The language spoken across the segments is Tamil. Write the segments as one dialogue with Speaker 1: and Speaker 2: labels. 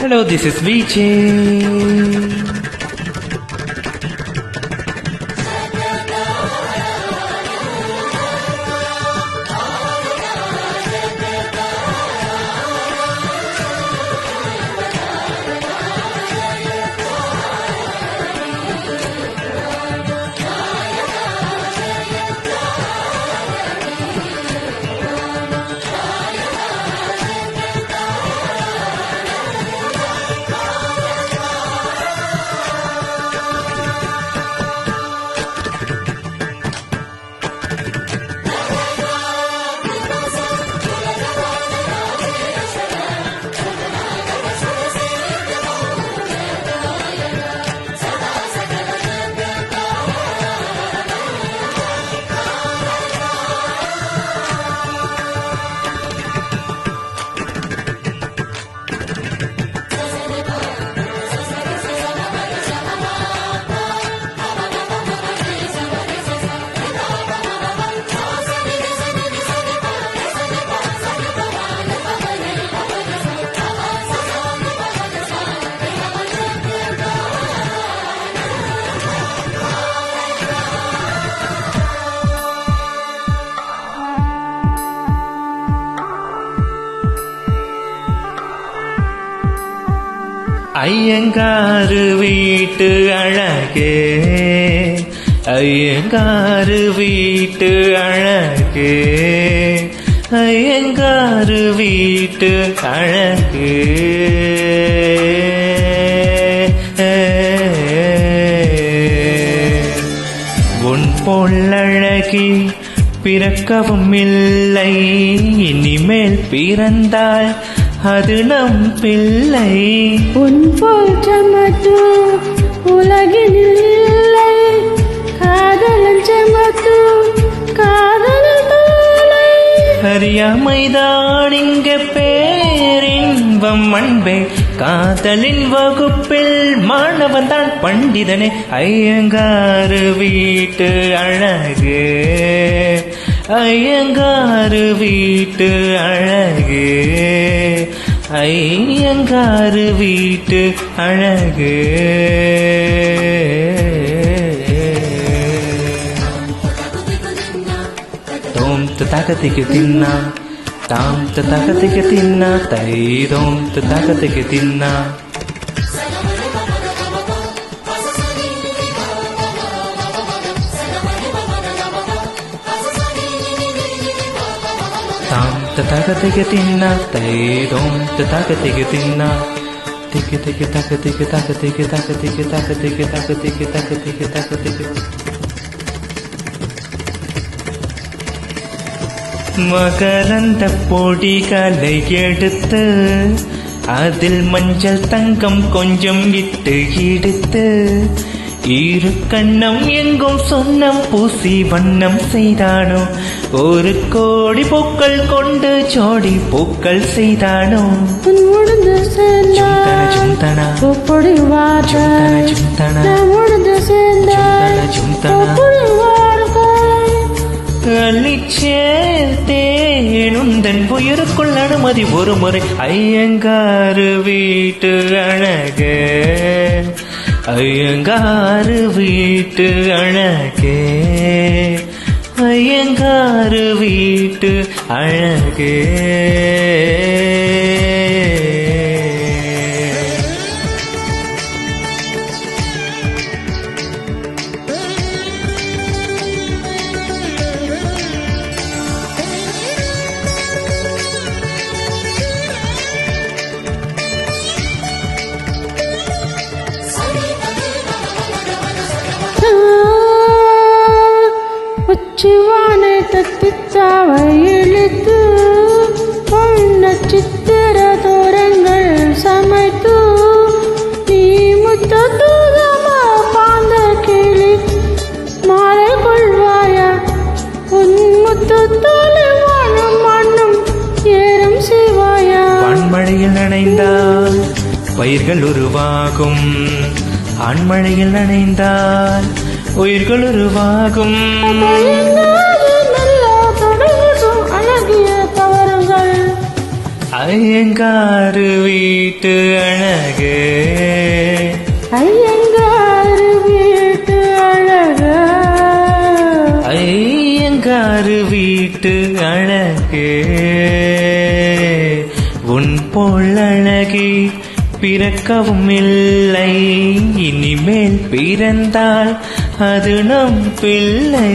Speaker 1: Hello, this is Vijay. Iyengar வீட்டு அழகே, ஐயங்காரு வீட்டு அழகே, ஐயங்காரு வீட்டு அழகே. உன் போல் அழகி பிறக்கவும் இல்லை, இனிமேல் பிறந்தால் அது நம் பிள்ளை.
Speaker 2: உன் போல் சமத்து உலகில் இல்லை, காதலன் சமத்து காதலன் தோலை.
Speaker 1: அறியாமைதான் இங்க பேரின்பம் அன்பே, காதலின் வகுப்பில் மாணவன் தான் பண்டிதனே. ஐயங்காரு வீட்டு அழகே, ஐயங்காரு வீட்டு அழகே, ஐயங்காரு வீட்டு அழகே. தோம் தகதிக்கு தின்னா, தாம் தகதிக்கு தின்னா, தை தோம் தகதிக்கு தின்னா. தாம் தகதிக்கு தின்னா, தை தோம் தகதிக்கு தின்னா. திக்கு திக்கு தக்கு திக்கு தக்கு திக்கு தக்கு திக்கு தக்கு திக்கு தக்கு திக்கு தக்கு திக்கு தக்கு திக்கு. மகரந்த பொடிகளை எடுத்து அதில் மஞ்சள் தங்கம் கொஞ்சம் இட்டு இடித்து, இரு கண்ணம் எங்கும் சொன்னம் பூசி வண்ணம் செய்தானோ, ஒரு கோடி பூக்கள் கொண்டு ஜோடி பூக்கள் செய்தானோ. ஜும்தனா அள்ளிச்சேர்த்தேனுந்தன் உயிருக்குள் அனுமதி ஒரு முறை. ஐயங்காரு வீட்டு அழகே, ஐயங்காரு வீட்டு அழகே, ஐயங்காரு வீட்டு அழகே.
Speaker 2: உச்சிவானை தத்திச்சாவை இழுத்து, பொன்ன சித்திர தோரங்கள் சமைத்து, நீ முத்த தூதமா பாந்த கிளி மாலை கொள்வாயா, உன் முத்து தோலை வானம் மண்ணும் ஏறும் செய்வாயா.
Speaker 1: வான்மழையில் நனைந்தால் பயிர்கள் உருவாகும், ஆண்மழையில் நனைந்தால் உயிர்கள் உருவாகும். ஐயங்காரு வீட்டு அழகே,
Speaker 2: ஐயங்காரு வீட்டு அழகா,
Speaker 1: ஐயங்காரு வீட்டு அழகே, உன் போல் அழகி பிறக்கவும் இல்லை, இனிமேல் பிறந்தால் அது நம் பிள்ளை.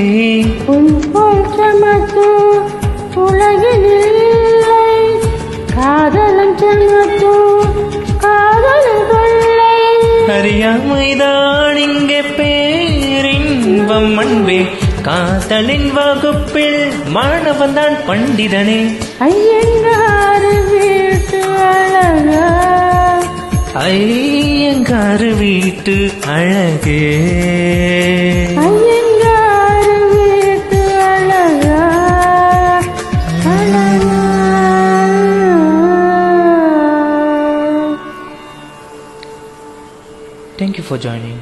Speaker 2: உன் போல் சமத்து உலகில் இல்லை, காதலன் சமத்து காதலன் கொள்ளை.
Speaker 1: அறியாமைதான் இங்கே பேரின்பம் அன்பே, காதலின் வகுப்பில் மாணவன் தான் பண்டிதனே.
Speaker 2: ஐயங்காரு வீட்டு அழகா,
Speaker 1: ஐயங்காரு வீட்டு அழகே,
Speaker 2: ஐயங்காரு வீட்டு அழகா, அழகா.
Speaker 1: Thank you for joining.